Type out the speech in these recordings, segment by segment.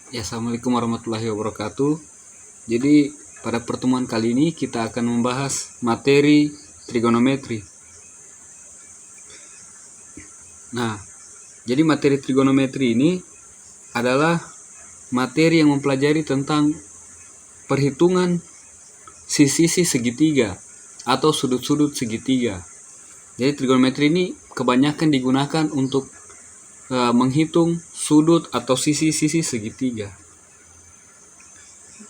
Ya, Assalamualaikum warahmatullahi wabarakatuh. Jadi pada pertemuan kali ini kita akan membahas materi trigonometri. Nah, jadi materi trigonometri ini adalah materi yang mempelajari tentang perhitungan sisi-sisi segitiga atau sudut-sudut segitiga. Jadi trigonometri ini kebanyakan digunakan untuk menghitung sudut atau sisi-sisi segitiga.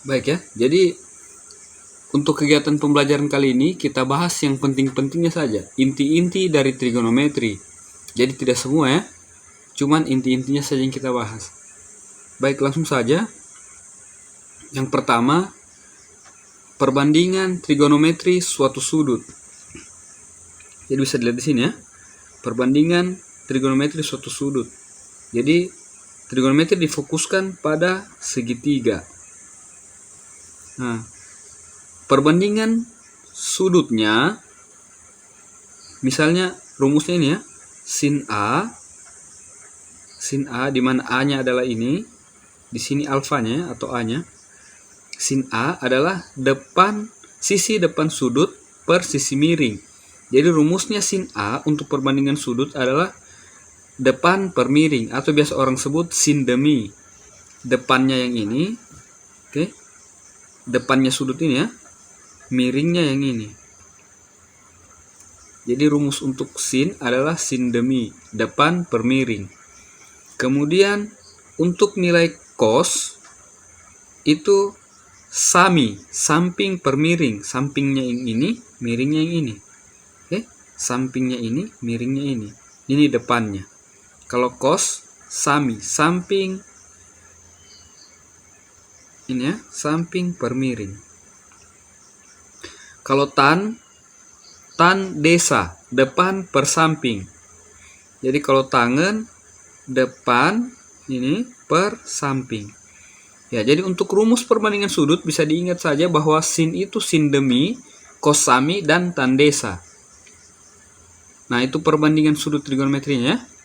Baik ya, jadi untuk kegiatan pembelajaran kali ini kita bahas yang penting-pentingnya saja, inti-inti dari trigonometri. Jadi tidak semua ya, cuman inti-intinya saja yang kita bahas. Baik, langsung saja. Yang pertama, perbandingan trigonometri suatu sudut. Jadi bisa dilihat di sini ya, perbandingan trigonometri suatu sudut. Jadi trigonometri difokuskan pada segitiga. Nah, perbandingan sudutnya, misalnya rumusnya ini ya, sin A di mana A-nya adalah ini, di sini alfanya atau A-nya. Sin A adalah sisi depan sudut per sisi miring. Jadi rumusnya sin A untuk perbandingan sudut adalah depan per miring, atau biasa orang sebut sin demi. Depannya yang ini, oke. Depannya sudut ini ya, miringnya yang ini. Jadi rumus untuk sin adalah sin demi, depan per miring. Kemudian untuk nilai cos itu sami, samping per miring. Sampingnya yang ini, miringnya yang ini. Oke, sampingnya ini, miringnya ini. Ini depannya. Kalau cos sami, samping ini ya, samping per miring. Kalau tan desa, depan per samping. Jadi kalau tangan, depan ini per samping. Ya, jadi untuk rumus perbandingan sudut bisa diingat saja bahwa sin itu sin demi, cos sami, dan tan desa. Nah, itu perbandingan sudut trigonometrinya.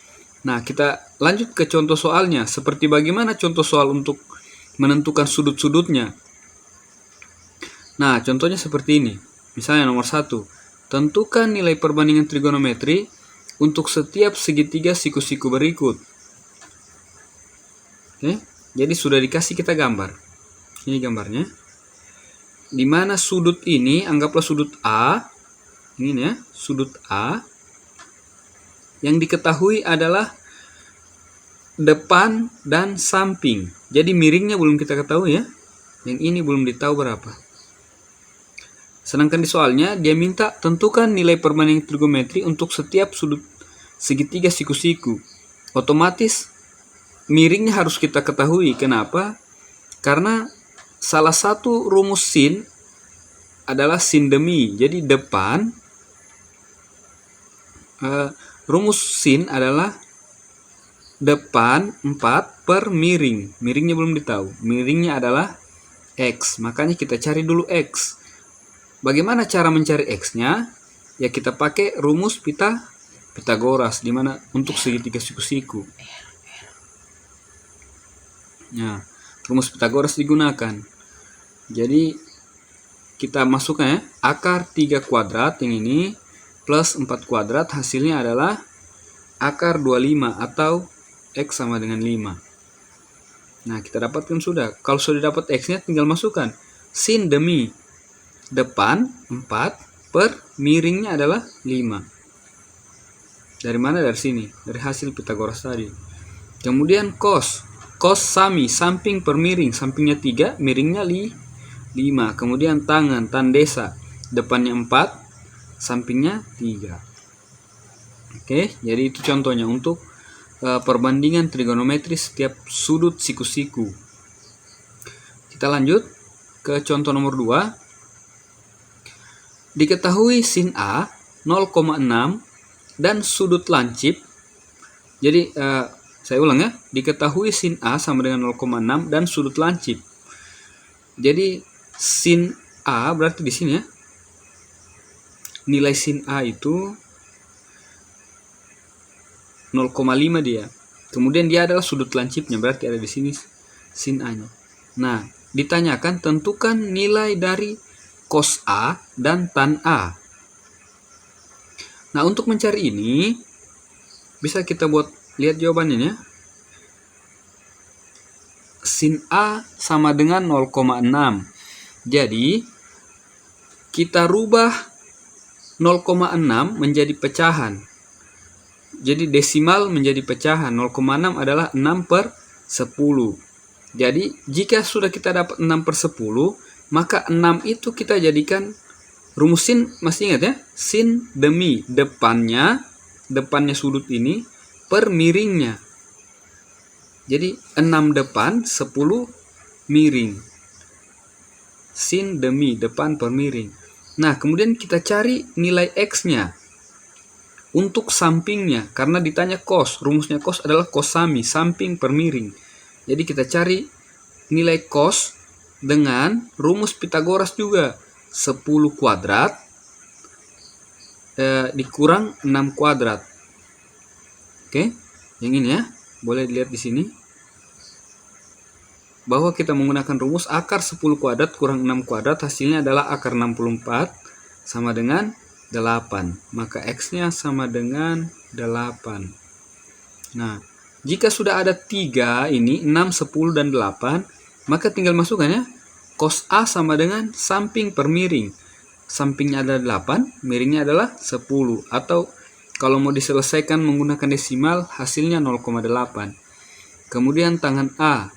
Nah, kita lanjut ke contoh soalnya. Seperti bagaimana contoh soal untuk menentukan sudut-sudutnya. Nah, contohnya seperti ini. Misalnya nomor 1. Tentukan nilai perbandingan trigonometri untuk setiap segitiga siku-siku berikut. Oke, jadi sudah dikasih kita gambar. Ini gambarnya. Di mana sudut ini, anggaplah sudut A. Ini ya, sudut A. Yang diketahui adalah depan dan samping. Jadi miringnya belum kita ketahui ya. Yang ini belum ditahu berapa. Sedangkan di soalnya dia minta tentukan nilai perbandingan trigonometri untuk setiap sudut segitiga siku-siku. Otomatis miringnya harus kita ketahui. Kenapa? Karena salah satu rumus sin adalah sin demi. Jadi depan, rumus sin adalah depan 4 per miring. Miringnya belum ditahu. Miringnya adalah X. Makanya kita cari dulu X. Bagaimana cara mencari X-nya? Ya kita pakai rumus Pitagoras, di mana untuk segitiga siku-siku. Nah, rumus Pitagoras digunakan. Jadi kita masukkan ya, akar 3 kuadrat yang ini plus 4 kuadrat, hasilnya adalah akar 25 atau X sama dengan 5. Nah, kita dapatkan sudah. Kalau sudah dapat X-nya tinggal masukkan sin demi depan 4 per miringnya adalah 5. Dari mana? Dari sini, dari hasil Pitagoras tadi. Kemudian cos sami, samping per miring, sampingnya 3, miringnya 5. Kemudian tangan, tan desa, depannya 4, sampingnya 3. Oke, jadi itu contohnya untuk perbandingan trigonometri setiap sudut siku-siku. Kita lanjut ke contoh nomor 2. Diketahui sin A 0,6 dan sudut lancip. Jadi saya ulang ya, diketahui sin A sama dengan 0,6 dan sudut lancip. Jadi sin A berarti di sini ya. Nilai sin A itu 0,5 dia. Kemudian dia adalah sudut lancipnya, berarti ada di sini sin A-nya. Nah, ditanyakan tentukan nilai dari cos A dan tan A. Nah, untuk mencari ini bisa kita buat lihat jawabannya ya. Sin A sama dengan 0,6. Jadi kita rubah 0,6 menjadi pecahan. Jadi desimal menjadi pecahan. 0,6 adalah 6/10. Jadi jika sudah kita dapat 6/10, maka 6 itu kita jadikan rumus sin, masih ingat ya? Sin demi depannya sudut ini per miringnya. Jadi 6 depan, 10 miring. Sin demi depan per miring. Nah, kemudian kita cari nilai X-nya untuk sampingnya. Karena ditanya cos, rumusnya cos adalah cosami, samping per miring. Jadi kita cari nilai cos dengan rumus Pitagoras juga. 10 kuadrat dikurang 6 kuadrat. Oke, yang ini ya. Boleh dilihat di sini bahwa kita menggunakan rumus akar 10 kuadrat kurang 6 kuadrat, hasilnya adalah akar 64 sama dengan 8. Maka X-nya sama dengan 8. Nah, jika sudah ada 3 ini, 6, 10, dan 8, maka tinggal masukkan ya. Cos A sama dengan samping per miring. Sampingnya ada 8, miringnya adalah 10. Atau kalau mau diselesaikan menggunakan desimal, hasilnya 0,8. Kemudian tangan A,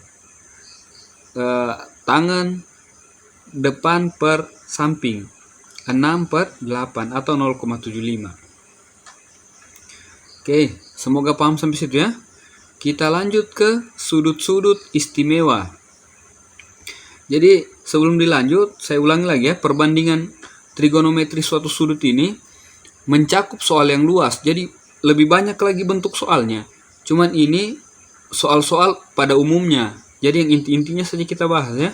tangan depan per samping, 6/8 atau 0,75. Oke, semoga paham sampai situ ya. Kita lanjut ke sudut-sudut istimewa. Jadi sebelum dilanjut, saya ulangi lagi ya, perbandingan trigonometri suatu sudut ini mencakup soal yang luas. Jadi lebih banyak lagi bentuk soalnya. Cuman ini soal-soal pada umumnya. Jadi yang inti-intinya saja kita bahas ya.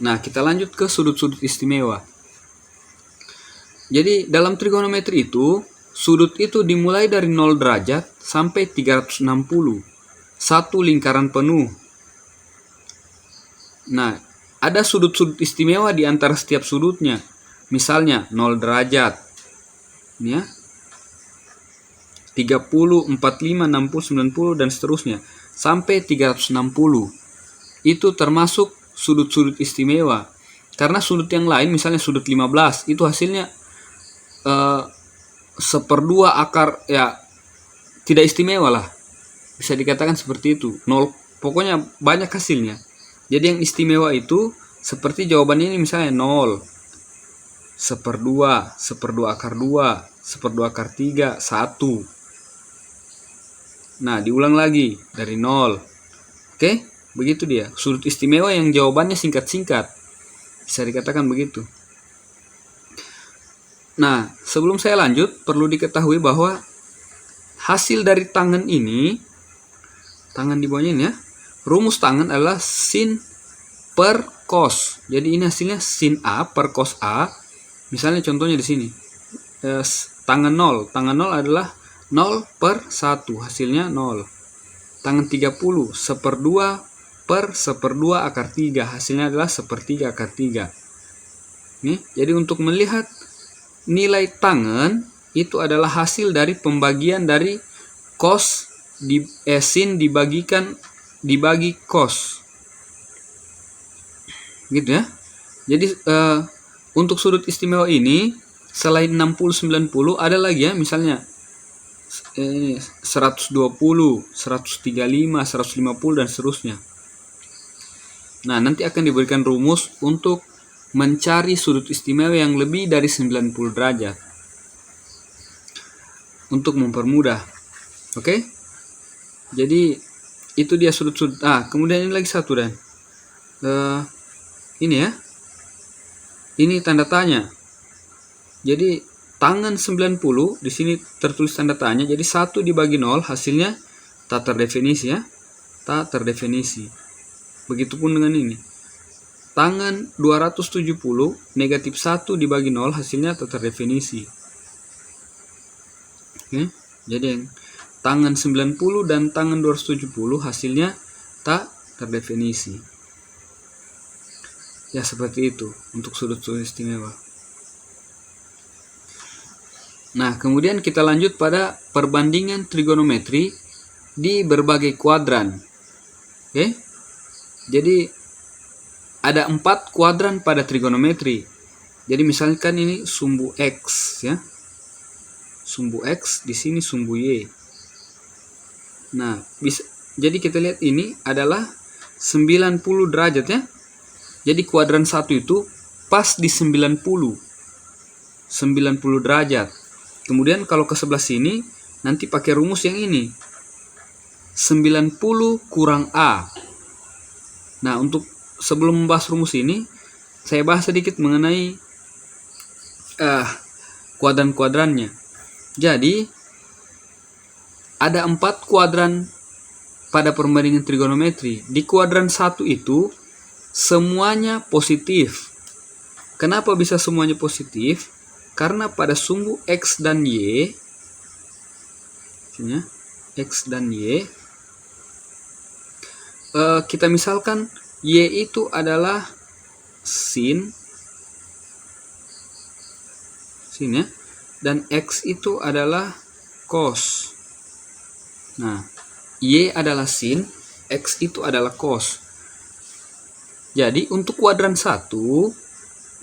Nah, kita lanjut ke sudut-sudut istimewa. Jadi dalam trigonometri itu, sudut itu dimulai dari 0 derajat sampai 360. Satu lingkaran penuh. Nah, ada sudut-sudut istimewa di antara setiap sudutnya. Misalnya 0 derajat. Ini ya. 30, 45, 60, 90 dan seterusnya sampai 360. Itu termasuk sudut-sudut istimewa. Karena sudut yang lain misalnya sudut 15 itu hasilnya 1/2 akar ya, tidak istimewa lah. Bisa dikatakan seperti itu. 0, pokoknya banyak hasilnya. Jadi yang istimewa itu seperti jawaban ini misalnya 0, 1/2, 1/2 akar 2, 1/2 akar 3, 1. Nah, diulang lagi dari 0. Oke, begitu dia. Sudut istimewa yang jawabannya singkat-singkat. Bisa dikatakan begitu. Nah, sebelum saya lanjut, perlu diketahui bahwa hasil dari tangan ini, tangan di bawahnya ini ya, rumus tangan adalah sin per cos. Jadi ini hasilnya sin A per cos A. Misalnya contohnya di sini. Tangan 0. Tangan 0 adalah 0/1. Hasilnya 0. Tangan 30. 1/2 per 1/2 akar 3. Hasilnya adalah 1/3 akar 3. Nih, jadi untuk melihat nilai tangan itu adalah hasil dari pembagian dari cos sin dibagi cos. Gitu ya. Jadi untuk sudut istimewa ini selain 60 90 ada lagi ya, misalnya 120, 135, 150 dan seterusnya. Nah, nanti akan diberikan rumus untuk mencari sudut istimewa yang lebih dari 90 derajat. Untuk mempermudah. Oke? Jadi itu dia sudut-sudut. Kemudian ini lagi satu dan ini ya. Ini tanda tanya. Jadi tangan 90 di sini tertulis tanda tanya. Jadi 1 dibagi 0 hasilnya tak terdefinisi ya. Tak terdefinisi. Begitupun dengan ini. Tangan 270 negatif 1 dibagi 0 hasilnya tak terdefinisi. Oke. Jadi yang tangan 90 dan tangan 270 hasilnya tak terdefinisi. Ya, seperti itu untuk sudut-sudut istimewa. Nah, kemudian kita lanjut pada perbandingan trigonometri di berbagai kuadran. Oke? Jadi ada 4 kuadran pada trigonometri. Jadi misalkan ini sumbu X ya. Sumbu X, di sini sumbu Y. Nah, jadi kita lihat ini adalah 90 derajat ya. Jadi kuadran 1 itu pas di 90 derajat. Kemudian kalau ke sebelah sini nanti pakai rumus yang ini. 90 kurang A. Nah, untuk sebelum membahas rumus ini, saya bahas sedikit mengenai kuadran-kuadrannya. Jadi ada 4 kuadran pada perbandingan trigonometri. Di kuadran 1 itu semuanya positif. Kenapa bisa semuanya positif? Karena pada sumbu X dan Y, X dan Y, kita misalkan Y itu adalah sin ya, dan X itu adalah cos. Nah, Y adalah sin, X itu adalah cos. Jadi untuk kuadran 1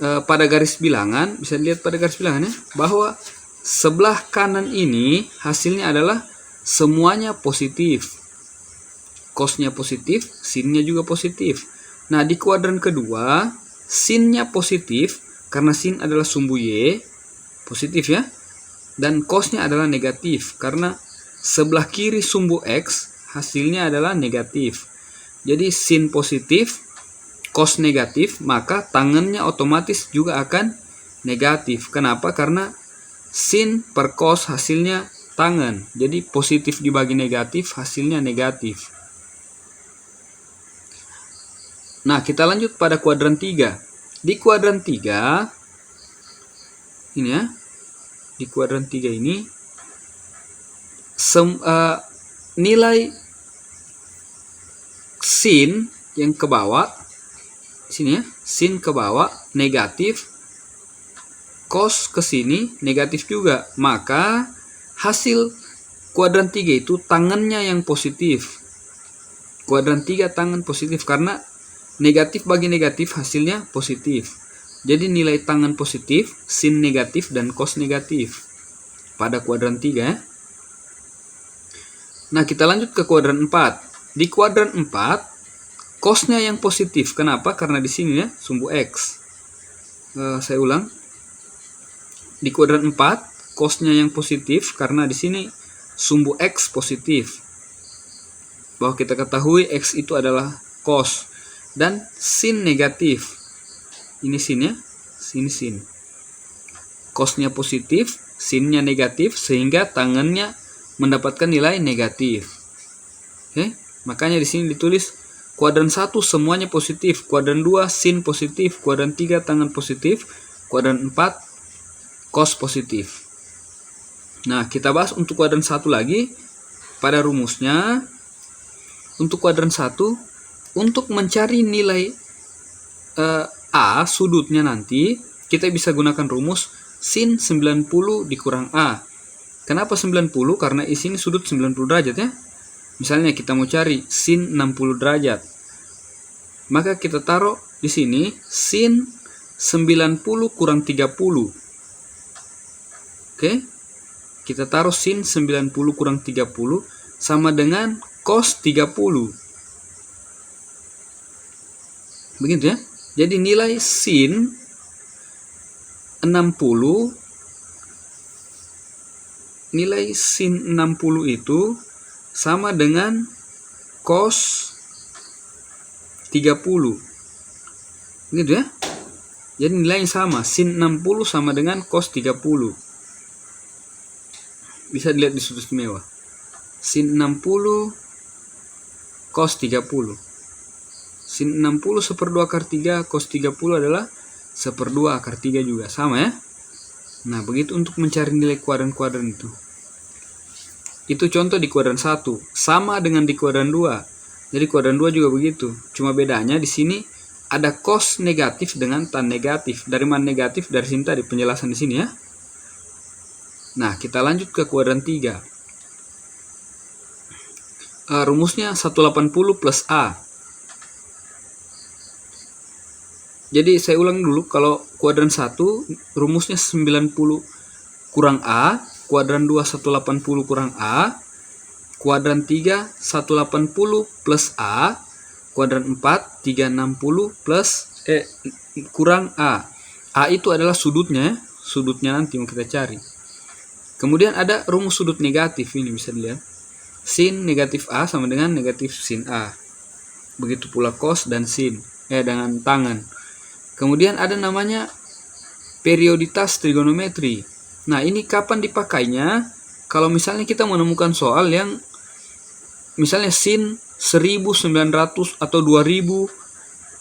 pada garis bilangan, bisa dilihat pada garis bilangan ya, bahwa sebelah kanan ini hasilnya adalah semuanya positif. Cosnya positif, sinnya juga positif. Nah, di kuadran kedua, sinnya positif karena sin adalah sumbu Y, positif ya. Dan cosnya adalah negatif karena sebelah kiri sumbu X hasilnya adalah negatif. Jadi sin positif, cos negatif, maka tangennya otomatis juga akan negatif. Kenapa? Karena sin per cos hasilnya tangen. Jadi positif dibagi negatif hasilnya negatif. Nah, kita lanjut pada kuadran 3. Di kuadran 3 ini ya. Di kuadran 3 ini nilai sin yang ke bawah sini ya, sin ke bawah negatif, cos ke sini negatif juga. Maka hasil kuadran 3 itu tangannya yang positif. Kuadran 3 tangan positif karena negatif bagi negatif hasilnya positif. Jadi nilai tangan positif, sin negatif dan cos negatif pada kuadran 3 ya. Nah, kita lanjut ke kuadran 4. Di kuadran 4 cosnya yang positif. Kenapa? Karena di sini ya sumbu X. Saya ulang. Di kuadran 4 cosnya yang positif karena di sini sumbu X positif. Bahwa kita ketahui X itu adalah cos dan sin negatif. Ini sin ya, sini sin. Cosnya positif, sinnya negatif sehingga tangannya mendapatkan nilai negatif. Oke, makanya di sini ditulis kuadran 1 semuanya positif, kuadran 2 sin positif, kuadran 3 tangan positif, kuadran 4 cos positif. Nah, kita bahas untuk kuadran 1 lagi pada rumusnya. Untuk kuadran 1, untuk mencari nilai A sudutnya nanti, kita bisa gunakan rumus sin 90 dikurang A. Kenapa 90? Karena di sini sudut 90 derajat ya. Misalnya kita mau cari sin 60 derajat. Maka kita taruh di sini sin 90 kurang 30. Oke. Kita taruh sin 90 kurang 30 sama dengan cos 30. Begitu ya. Jadi nilai sin 60 itu sama dengan cos 30. Begitu ya. Jadi nilainya sama, sin 60 sama dengan cos 30. Bisa dilihat di sudut istimewa. Sin 60 cos 30. Sin 60 1/2 akar 3, cos 30 adalah 1/2 akar 3 juga. Sama ya. Nah, begitu untuk mencari nilai kuadran-kuadran itu. Itu contoh di kuadran 1. Sama dengan di kuadran 2. Jadi kuadran 2 juga begitu. Cuma bedanya di sini ada cos negatif dengan tan negatif. Dari mana negatif? Dari sini tadi penjelasan di sini ya. Nah, kita lanjut ke kuadran 3. Rumusnya 180 plus A. Jadi saya ulang dulu, kalau kuadran 1 rumusnya 90 kurang A, kuadran 2 180 kurang A, kuadran 3 180 plus A, kuadran 4 360 plus kurang A. A itu adalah sudutnya, sudutnya nanti mau kita cari. Kemudian ada rumus sudut negatif, ini bisa dilihat. Sin negatif A sama dengan negatif sin A. Begitu pula cos dan sin, dengan tangan. Kemudian ada namanya perioditas trigonometri. Nah, ini kapan dipakainya? Kalau misalnya kita menemukan soal yang misalnya sin 1900 atau 2000,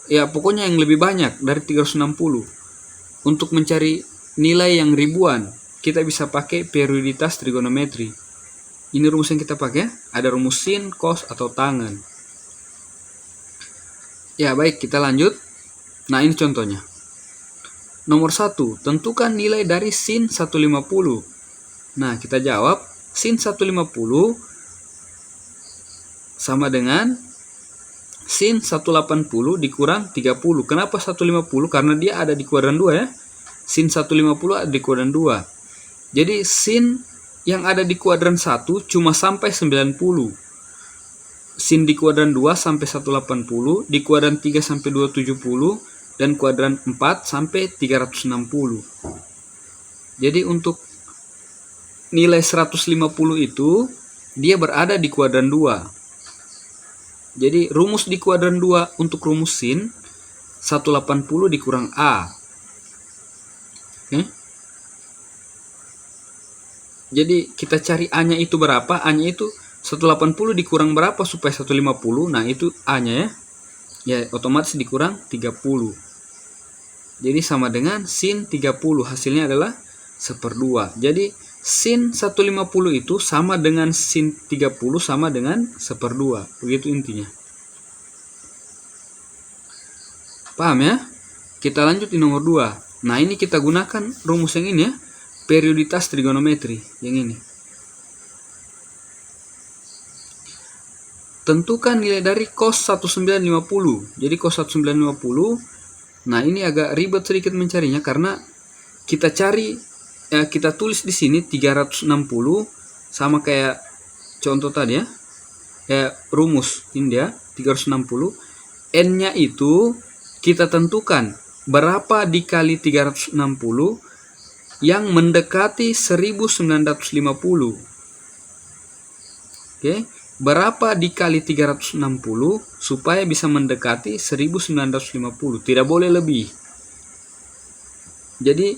ya pokoknya yang lebih banyak dari 360. Untuk mencari nilai yang ribuan, kita bisa pakai perioditas trigonometri. Ini rumus yang kita pakai, ada rumus sin, cos, atau tangan. Ya baik, kita lanjut. Nah, ini contohnya. Nomor 1, tentukan nilai dari sin 150. Nah, kita jawab, sin 150 sama dengan sin 180 dikurang 30. Kenapa 150? Karena dia ada di kuadran 2 ya. Sin 150 ada di kuadran 2. Jadi sin yang ada di kuadran 1 cuma sampai 90. Sin di kuadran 2 sampai 180, di kuadran 3 sampai 270, dan kuadran 4 sampai 360. Jadi untuk nilai 150 itu dia berada di kuadran 2. Jadi rumus di kuadran 2 untuk rumus sin 180 dikurang A. Oke. Jadi kita cari A-nya itu berapa? A-nya itu 180 dikurang berapa supaya 150? Nah, itu A-nya ya. Ya, otomatis dikurang 30. Jadi sama dengan sin 30. Hasilnya adalah 1/2. Jadi sin 150 itu sama dengan sin 30 sama dengan 1/2. Begitu intinya. Paham ya? Kita lanjut di nomor 2. Nah, ini kita gunakan rumus yang ini ya. Perioditas trigonometri yang ini. Tentukan nilai dari cos 1950. Jadi cos 1950. Nah, ini agak ribet sedikit mencarinya karena kita kita tulis di sini 360 sama kayak contoh tadi ya. Rumus ini dia 360. N-nya itu kita tentukan berapa dikali 360 yang mendekati 1950. Oke, berapa dikali 360 supaya bisa mendekati 1950? Tidak boleh lebih. Jadi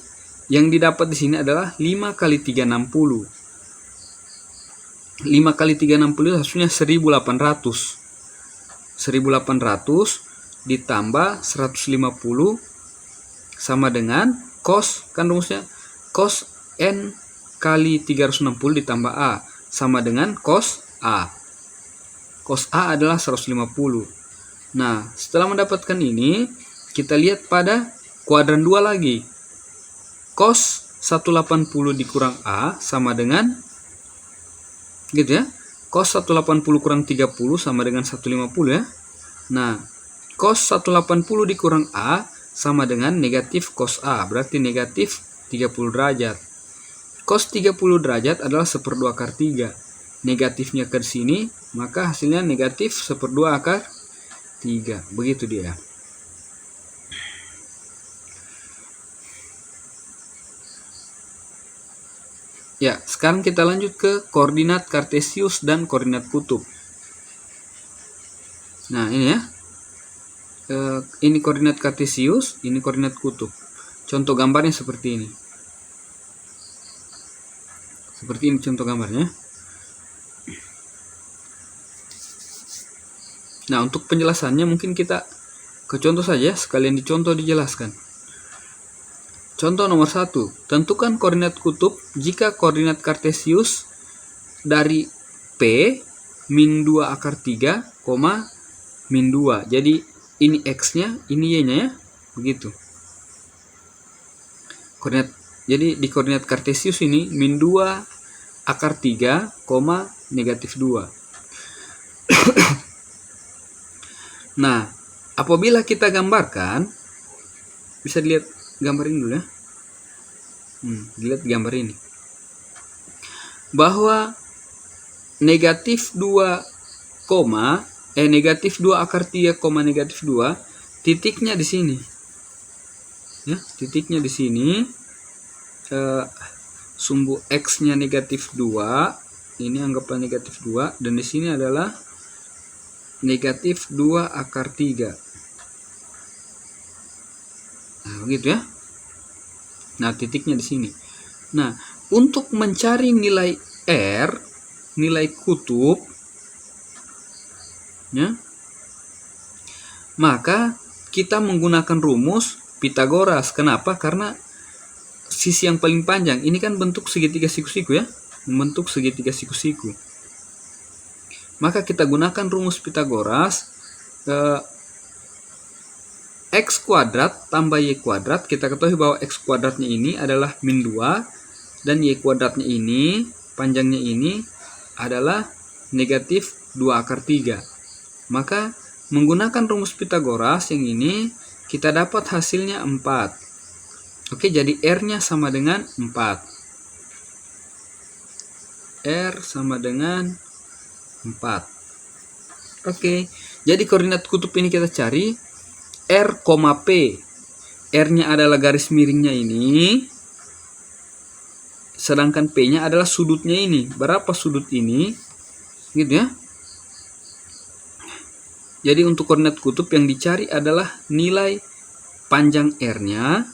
yang didapat di sini adalah 5 kali 360. 5 kali 360 hasilnya 1800. 1800 ditambah 150 sama dengan cos, kan rumusnya cos N kali 360 ditambah A sama dengan cos A. Cos A adalah 150. Nah, setelah mendapatkan ini, kita lihat pada kuadran 2 lagi. Cos 180 dikurang A sama dengan, gitu ya. Cos 180 kurang 30 sama dengan 150 ya. Nah, cos 180 dikurang A sama dengan negatif cos A, berarti negatif 30 derajat. Cos 30 derajat adalah 1/2 akar 3. Negatifnya ke sini, maka hasilnya negatif 1/2 akar 3. Begitu dia. Ya, sekarang kita lanjut ke koordinat kartesius dan koordinat kutub. Nah, ini ya. Ini koordinat kartesius, ini koordinat kutub. Contoh gambarnya seperti ini. Seperti ini contoh gambarnya. Nah, untuk penjelasannya mungkin kita ke contoh saja, sekalian dicontoh dijelaskan. Contoh nomor 1. Tentukan koordinat kutub jika koordinat kartesius dari P min 2 akar 3, min 2. Jadi ini X-nya, ini Y-nya ya. Begitu. Koordinat, jadi di koordinat kartesius ini min 2 akar 3, negatif 2. Nah, apabila kita gambarkan, bisa dilihat gambar ini dulu ya. Dilihat gambar ini. Bahwa negatif 2, negatif 2 akar 3, negatif 2, titiknya di sini. Ya, titiknya di sini. Sumbu X-nya negatif 2, ini anggaplah negatif 2, dan di sini adalah negatif 2 akar 3. Nah, begitu ya. Nah, titiknya di sini. Nah, untuk mencari nilai R, nilai kutub, ya, maka kita menggunakan rumus Pitagoras. Kenapa? Karena sisi yang paling panjang ini kan bentuk segitiga siku-siku ya, membentuk segitiga siku-siku. Maka kita gunakan rumus Pitagoras. X kuadrat tambah Y kuadrat, kita ketahui bahwa X kuadratnya ini adalah min 2 dan Y kuadratnya ini, panjangnya ini adalah negatif 2 akar 3. Maka menggunakan rumus Pitagoras yang ini kita dapat hasilnya 4. Oke, jadi R-nya sama dengan 4. R sama dengan 4. Oke, jadi koordinat kutub ini kita cari R, P. R-nya adalah garis miringnya ini. Sedangkan P-nya adalah sudutnya ini. Berapa sudut ini? Gitu ya. Jadi untuk koordinat kutub yang dicari adalah nilai panjang R-nya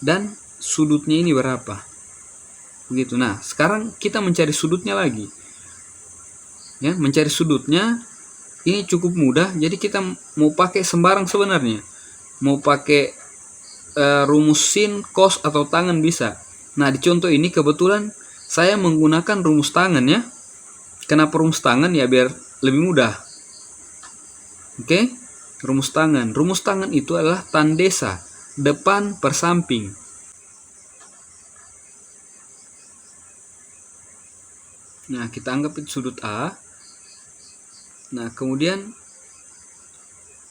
dan sudutnya ini berapa. Begitu. Nah, sekarang kita mencari sudutnya lagi. Ya, mencari sudutnya ini cukup mudah. Jadi kita mau pakai sembarang sebenarnya. Mau pakai rumus sin, cos atau tangen bisa. Nah, di contoh ini kebetulan saya menggunakan rumus tangen ya. Kenapa rumus tangen? Ya biar lebih mudah. Oke, rumus tangen. Rumus tangen itu adalah tandesa, depan per samping. Nah, kita anggap itu sudut A. Nah, kemudian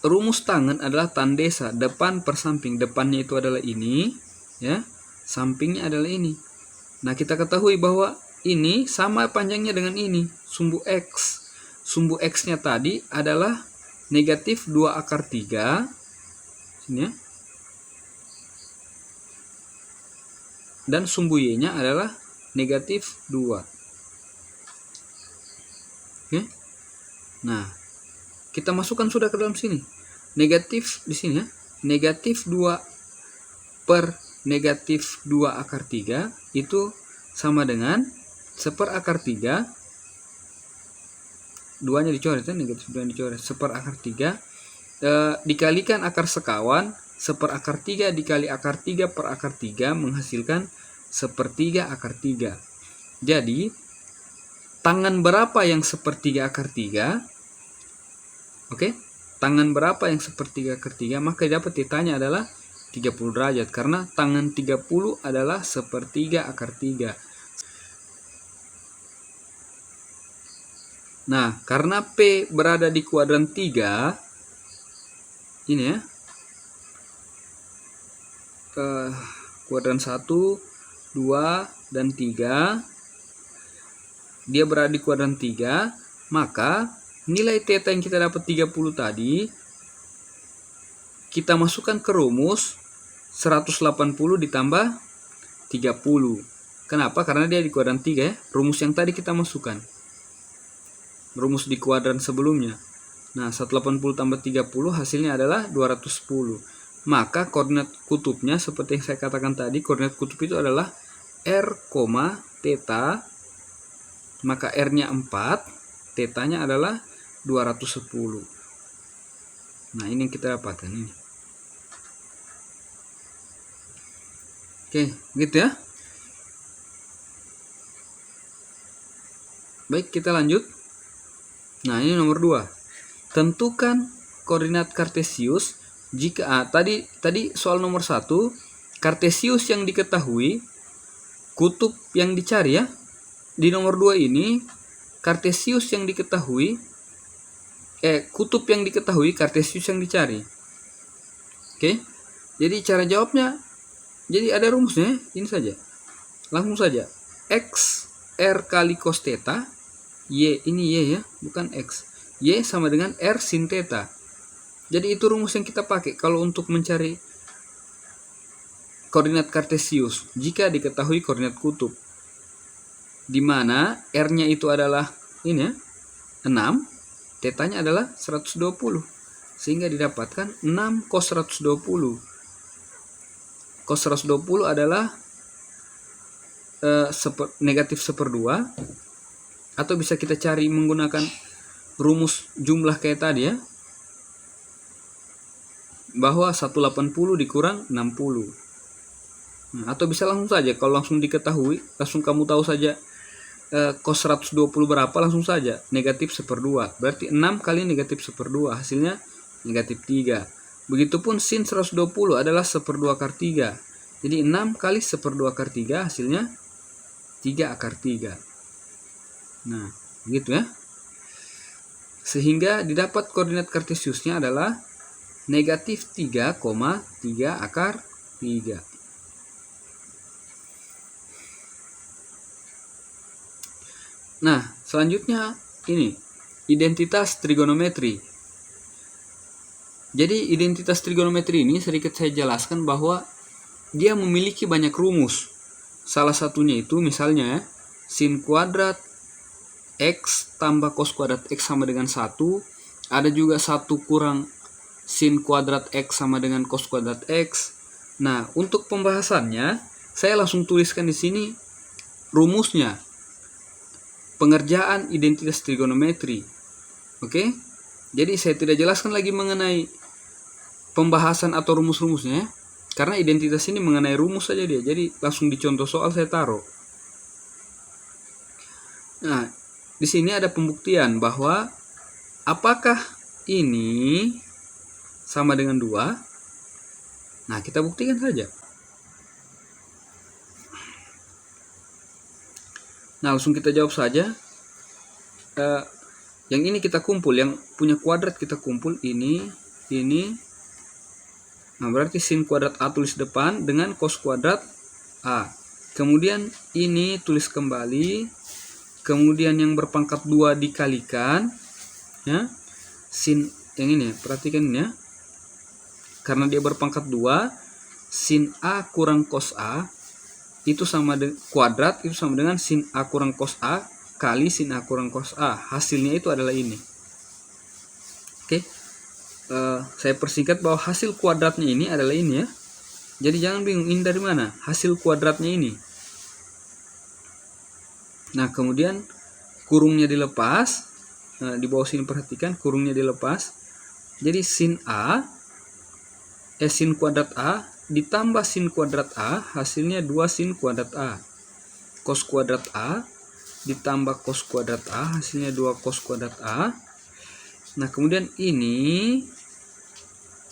rumus tangen adalah tandesa, depan per samping. Depannya itu adalah ini, ya. Sampingnya adalah ini. Nah, kita ketahui bahwa ini sama panjangnya dengan ini, sumbu X. Sumbu X-nya tadi adalah negatif 2 akar 3. Sini ya. Dan sumbu Y-nya adalah negatif 2. Oke. Nah, kita masukkan sudah ke dalam sini. Negatif di sini ya. Negatif 2 per negatif 2 akar 3 itu sama dengan 1 akar 3. 2-nya dicoret ya, negatif 2 dicoret. 1 akar 3 dikalikan akar sekawan. 1 akar 3 dikali akar 3 per akar 3 menghasilkan 1/3 akar 3. Jadi tangan berapa yang 1/3 akar 3? Oke, tangan berapa yang 1/3 akar 3? Maka dapat ditanya adalah 30 derajat. Karena tangan 30 adalah 1/3 akar 3. Nah, karena P berada di kuadran 3, ini ya, kuadran 1, 2, dan 3, dia berada di kuadran 3, maka nilai theta yang kita dapat 30 tadi, kita masukkan ke rumus 180 ditambah 30. Kenapa? Karena dia di kuadran 3 ya, rumus yang tadi kita masukkan. Rumus di kuadran sebelumnya. Nah, 180 tambah 30 hasilnya adalah 210. Maka koordinat kutubnya seperti yang saya katakan tadi, koordinat kutub itu adalah R, theta. Maka R-nya 4, theta-nya adalah 210. Nah, ini yang kita dapatkan ini. Oke, gitu ya. Baik, kita lanjut. Nah, ini nomor 2. Tentukan koordinat kartesius jika tadi soal nomor 1 kartesius yang diketahui, kutub yang dicari ya. Di nomor 2 ini kartesius yang diketahui, kutub yang diketahui, kartesius yang dicari. Oke. Jadi cara jawabnya, jadi ada rumusnya, ini saja. Langsung saja. X R kali cos theta, Y ini Y ya, bukan X. Y sama dengan R sin theta. Jadi itu rumus yang kita pakai kalau untuk mencari koordinat kartesius jika diketahui koordinat kutub. Di mana R-nya itu adalah ini ya, 6, theta-nya adalah 120. Sehingga didapatkan 6 cos 120. Cos 120 adalah negatif 1/2. Atau bisa kita cari menggunakan rumus jumlah kayak tadi ya. Bahwa 180 dikurang 60. Nah, atau bisa langsung saja, kalau langsung diketahui, langsung kamu tahu saja cos 120 berapa, langsung saja. Negatif 1/2. Berarti 6 kali negatif 1/2. Hasilnya negatif 3. Begitupun sin 120 adalah 1/2 akar 3. Jadi 6 kali 1/2 akar 3 hasilnya 3 akar 3. Nah, begitu ya. Sehingga didapat koordinat kartesiusnya adalah negatif 3,3 akar 3. Nah, selanjutnya ini identitas trigonometri. Jadi identitas trigonometri ini sedikit saya jelaskan bahwa dia memiliki banyak rumus. Salah satunya itu misalnya sin kuadrat X tambah cos kuadrat X sama dengan 1. Ada juga 1 kurang sin kuadrat X sama dengan cos kuadrat X. Nah, untuk pembahasannya saya langsung tuliskan di sini rumusnya. Pengerjaan identitas trigonometri. Oke? Jadi saya tidak jelaskan lagi mengenai pembahasan atau rumus-rumusnya, karena identitas ini mengenai rumus saja dia. Jadi langsung dicontoh soal saya taruh. Nah, di sini ada pembuktian bahwa apakah ini sama dengan 2? Nah, kita buktikan saja. Nah, langsung kita jawab saja. Yang ini kita kumpul, yang punya kuadrat kita kumpul, ini. Nah, berarti sin kuadrat A tulis depan dengan cos kuadrat A. Kemudian ini tulis kembali. Kemudian yang berpangkat 2 dikalikan. Ya. Sin yang ini, perhatikan ini ya. Karena dia berpangkat 2, sin A kurang cos A itu sama dengan kuadrat, itu sama dengan sin A kurang cos A kali sin A kurang cos A. Hasilnya itu adalah ini. Oke. Saya persingkat bahwa hasil kuadratnya ini adalah ini ya. Jadi jangan bingung ini dari mana hasil kuadratnya ini. Nah, kemudian kurungnya dilepas. Nah, di bawah sini perhatikan kurungnya dilepas. Jadi sin kuadrat A ditambah sin kuadrat A hasilnya 2 sin kuadrat A. Cos kuadrat A ditambah cos kuadrat A hasilnya 2 cos kuadrat A. Nah, kemudian ini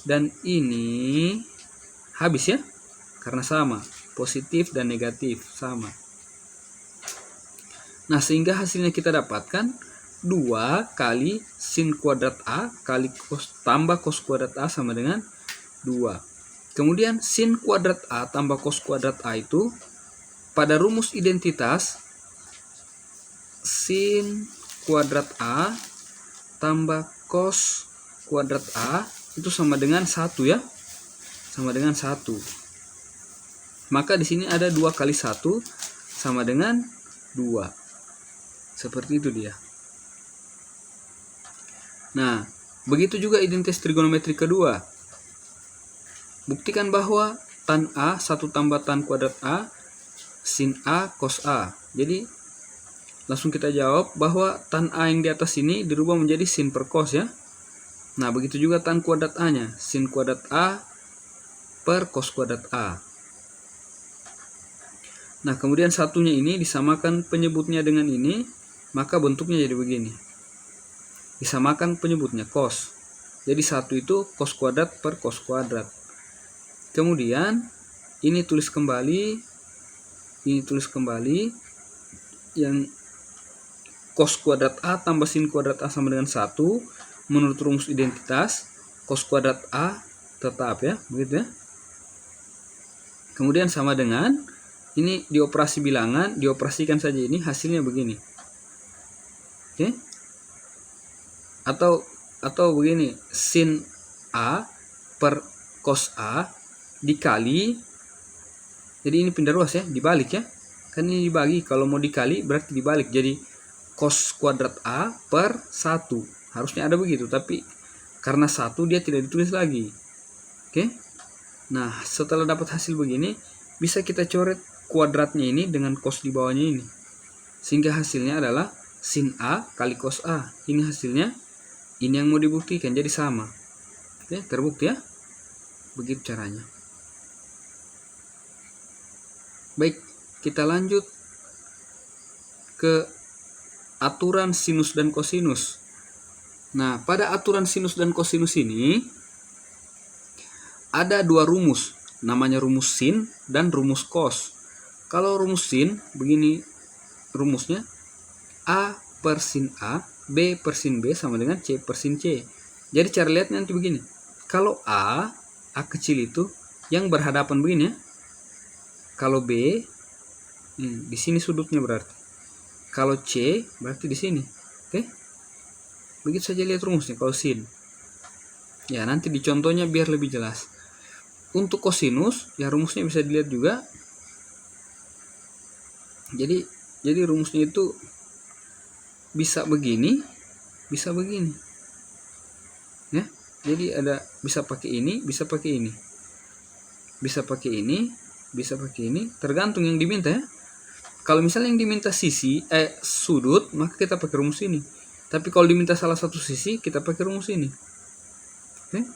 dan ini habis ya, karena sama, positif dan negatif sama. Nah, sehingga hasilnya kita dapatkan 2 kali sin kuadrat A kali tambah cos kuadrat A sama dengan 2. Kemudian sin kuadrat A tambah cos kuadrat A itu pada rumus identitas sin kuadrat A tambah cos kuadrat A itu sama dengan 1 ya. Sama dengan 1. Maka di sini ada 2 kali 1 sama dengan 2. Seperti itu dia. Nah, begitu juga identitas trigonometri kedua. Buktikan bahwa tan A 1 tambah tan kuadrat A sin A cos A. Jadi langsung kita jawab bahwa tan A yang di atas ini dirubah menjadi sin per cos ya. Nah, begitu juga tan kuadrat A-nya, sin kuadrat A per cos kuadrat A. Nah, kemudian satunya ini disamakan penyebutnya dengan ini, maka bentuknya jadi begini. Disamakan penyebutnya cos. Jadi 1 itu cos kuadrat per cos kuadrat. Kemudian ini tulis kembali, yang cos kuadrat A tambah sin kuadrat A sama dengan 1 menurut rumus identitas. Cos kuadrat A tetap ya, begitu ya. Kemudian sama dengan ini dioperasi bilangan, dioperasikan saja, ini hasilnya begini. Oke. Atau begini, sin A per cos A dikali, jadi ini pindah ruas ya, dibalik ya. Kan ini dibagi, kalau mau dikali berarti dibalik. Jadi cos kuadrat A per 1. Harusnya ada begitu, tapi karena 1 dia tidak ditulis lagi. Oke. Nah, setelah dapat hasil begini, bisa kita coret kuadratnya ini dengan cos di bawahnya ini. Sehingga hasilnya adalah sin A kali cos A. Ini hasilnya, ini yang mau dibuktikan, jadi sama. Oke, terbukti ya. Begitu caranya. Baik, kita lanjut ke aturan sinus dan kosinus. Nah, pada aturan sinus dan kosinus ini ada dua rumus, namanya rumus sin dan rumus cos. Kalau rumus sin, begini rumusnya, A per sin A, B per sin B sama dengan C per sin C. Jadi cara lihatnya nanti begini, kalau A kecil itu yang berhadapan begini ya. Kalau B, di sini sudutnya berarti. Kalau C, berarti di sini. Oke? Begitu saja lihat rumusnya kalau sin. Ya, nanti di contohnya biar lebih jelas. Untuk kosinus, ya rumusnya bisa dilihat juga. Jadi rumusnya itu bisa begini, bisa begini. Ya, jadi ada bisa pakai ini, bisa pakai ini. Bisa pakai ini, bisa pakai ini, tergantung yang diminta ya. Kalau misalnya yang diminta sudut, maka kita pakai rumus ini. Tapi kalau diminta salah satu sisi, kita pakai rumus ini. Oke?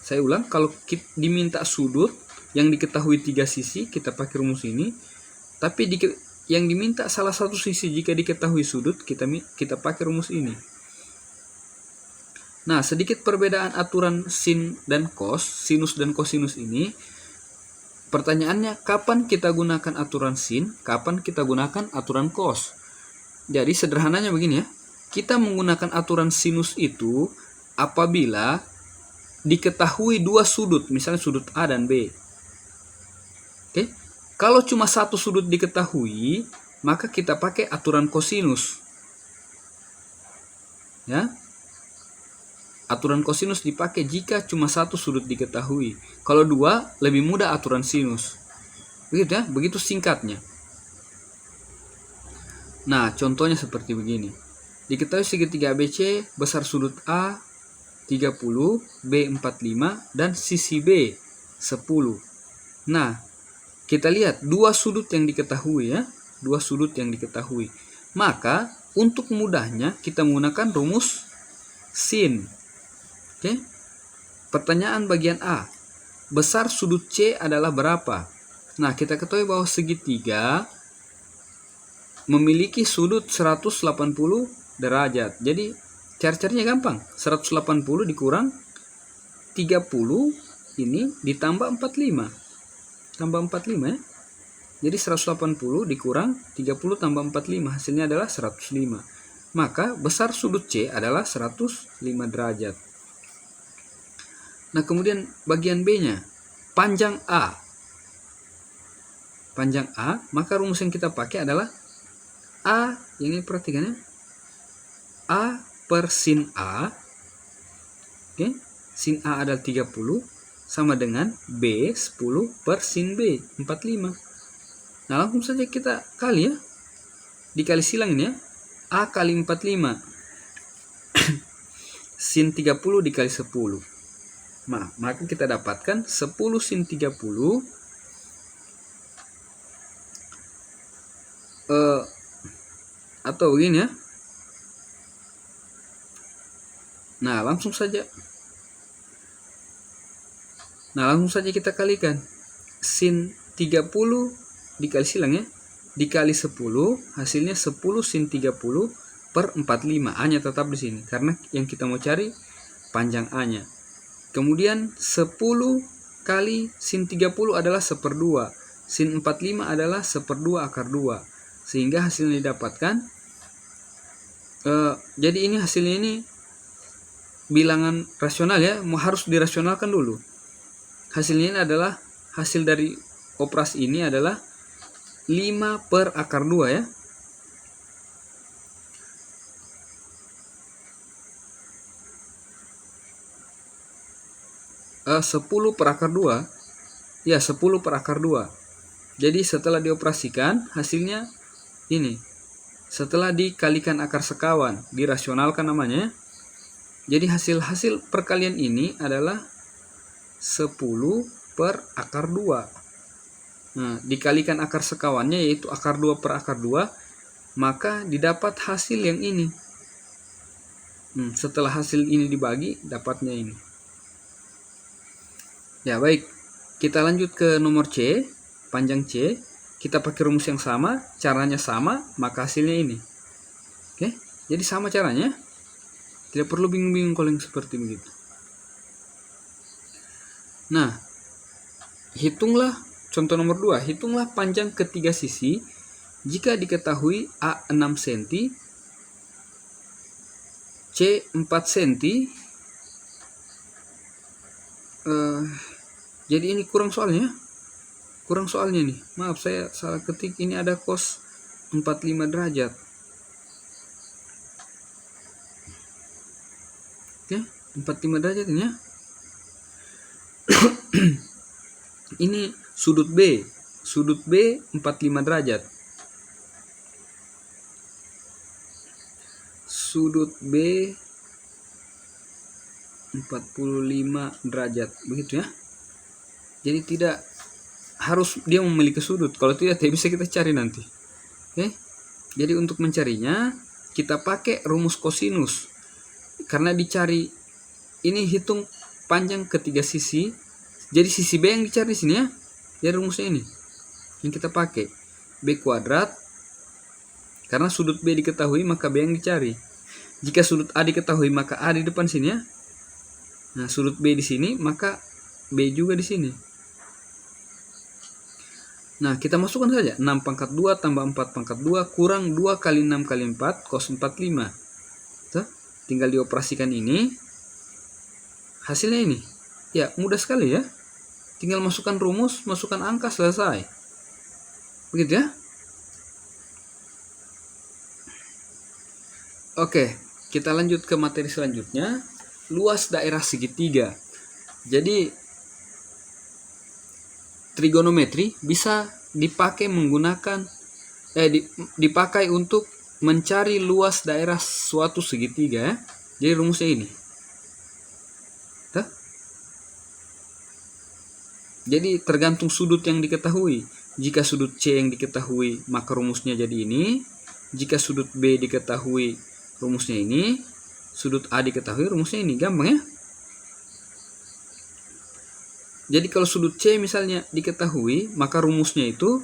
Saya ulang, kalau diminta sudut yang diketahui 3 sisi, kita pakai rumus ini. Tapi yang diminta salah satu sisi jika diketahui sudut, kita pakai rumus ini. Nah, sedikit perbedaan aturan sin dan cos, sinus dan kosinus ini. Pertanyaannya, kapan kita gunakan aturan sin, kapan kita gunakan aturan cos? Jadi sederhananya begini ya. Kita menggunakan aturan sinus itu apabila diketahui 2 sudut, misalnya sudut A dan B. Oke? Kalau cuma satu sudut diketahui, maka kita pakai aturan kosinus. Ya. Aturan kosinus dipakai jika cuma satu sudut diketahui. Kalau 2, lebih mudah aturan sinus. Begitu ya, begitu singkatnya. Nah, contohnya seperti begini. Diketahui segitiga ABC besar sudut A 30, B 45, dan sisi B 10. Nah, kita lihat 2 sudut yang diketahui ya. 2 sudut yang diketahui. Maka, untuk mudahnya kita menggunakan rumus sin. Oke. Pertanyaan bagian A. Besar sudut C adalah berapa? Nah, kita ketahui bahwa segitiga memiliki sudut 180 derajat. Jadi, cari-carinya gampang. 180 dikurang 30 ini ditambah 45. Tambah 45 ya. Jadi 180 dikurang 30 tambah 45. Hasilnya adalah 105. Maka besar sudut C adalah 105 derajat. Nah, kemudian bagian B-nya. Panjang A. Panjang A, maka rumus yang kita pakai adalah A, yang ini perhatikan ya. A per sin A. Oke, sin A adalah 30 sama dengan B 10 per sin B 45. Nah, langsung saja kita kali ya. Dikali silang ini ya. A kali 45. Sin 30 dikali 10. Nah, maka kita dapatkan 10 sin 30 atau begini ya. Nah, langsung saja kita kalikan. Sin 30 dikali silang ya. Dikali 10, hasilnya 10 sin 30 per 45. A-nya tetap di sini karena yang kita mau cari panjang A-nya. Kemudian 10 kali sin 30 adalah 1/2. Sin 45 adalah 1/2 akar 2. Sehingga hasilnya didapatkan. Jadi ini hasilnya ini bilangan rasional ya, harus dirasionalkan dulu. Hasilnya ini adalah, hasil dari operasi ini adalah 5 per akar 2 ya. Eh, 10 per akar 2. Ya, 10 per akar 2. Jadi setelah dioperasikan hasilnya ini. Setelah dikalikan akar sekawan, dirasionalkan namanya. Jadi hasil perkalian ini adalah 10 per akar 2. Nah, dikalikan akar sekawannya yaitu akar 2 per akar 2, maka didapat hasil yang ini. Setelah hasil ini dibagi, dapatnya ini. Ya, baik. Kita lanjut ke nomor C, panjang C. Kita pakai rumus yang sama, caranya sama, maka hasilnya ini. Oke, jadi sama caranya. Tidak perlu bingung-bingung kalau yang seperti begitu. Nah, hitunglah contoh nomor 2. Hitunglah panjang ketiga sisi jika diketahui A 6 cm, C 4 cm. Jadi ini kurang soalnya nih. Maaf, saya salah ketik. Ini ada cos 45 derajat. Oke, 45 derajat ini ya. Ini sudut B 45 derajat. Sudut B 45 derajat, begitu ya. Jadi tidak harus dia memiliki sudut, kalau tidak bisa kita cari nanti. Oke. Jadi untuk mencarinya kita pakai rumus kosinus. Karena dicari ini hitung panjang ketiga sisi. Jadi sisi B yang dicari di sini ya. Jadi rumusnya ini yang kita pakai, B kuadrat. Karena sudut B diketahui maka B yang dicari. Jika sudut A diketahui maka A di depan sini ya. Nah, sudut B di sini maka B juga di sini. Nah, kita masukkan saja 6 pangkat 2 tambah 4 pangkat 2 kurang 2 kali 6 kali 4 cos 45. Tuh, tinggal dioperasikan ini. Hasilnya ini. Ya, mudah sekali ya. Tinggal masukkan rumus, masukkan angka, selesai. Begitu ya. Oke, kita lanjut ke materi selanjutnya. Luas daerah segitiga. Jadi trigonometri bisa dipakai menggunakan dipakai untuk mencari luas daerah suatu segitiga ya. Jadi rumusnya ini. Tuh. Jadi tergantung sudut yang diketahui. Jika sudut C yang diketahui maka rumusnya jadi ini. Jika sudut B diketahui rumusnya ini. Sudut A diketahui rumusnya ini. Gampang ya. Jadi kalau sudut C misalnya diketahui, maka rumusnya itu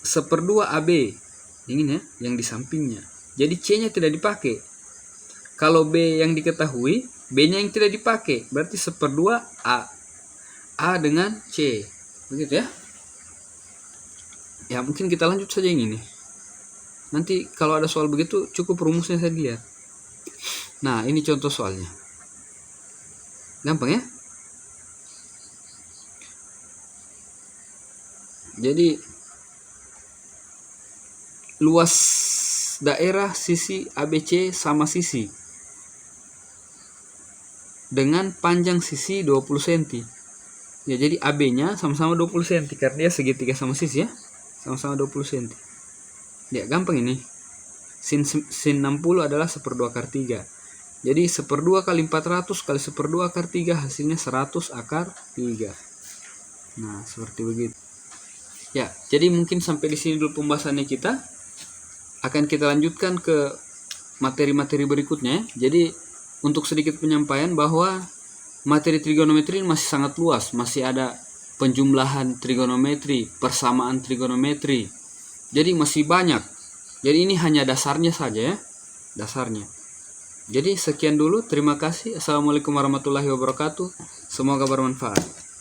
1/2 AB. Ini ya, yang di sampingnya. Jadi C-nya tidak dipakai. Kalau B yang diketahui, B-nya yang tidak dipakai. Berarti 1/2 A. A dengan C. Begitu ya. Ya, mungkin kita lanjut saja yang ini. Nanti kalau ada soal begitu, cukup rumusnya saya lihat. Nah, ini contoh soalnya. Gampang ya. Jadi luas daerah sisi ABC sama sisi dengan panjang sisi 20 cm. Ya, jadi AB-nya sama-sama 20 cm karena dia segitiga sama sisi ya. Sama-sama 20 cm. Ya, gampang ini. Sin 60 adalah 1/2 akar 3. Jadi 1/2 kali 400 kali 1/2 akar 3 hasilnya 100 akar 3. Nah, seperti begitu. Ya, jadi mungkin sampai di sini dulu pembahasannya kita. Akan kita lanjutkan ke materi-materi berikutnya. Jadi untuk sedikit penyampaian bahwa materi trigonometri masih sangat luas. Masih ada penjumlahan trigonometri, persamaan trigonometri. Jadi masih banyak. Jadi ini hanya dasarnya saja ya. Dasarnya. Jadi sekian dulu, terima kasih. Assalamualaikum warahmatullahi wabarakatuh. Semoga bermanfaat.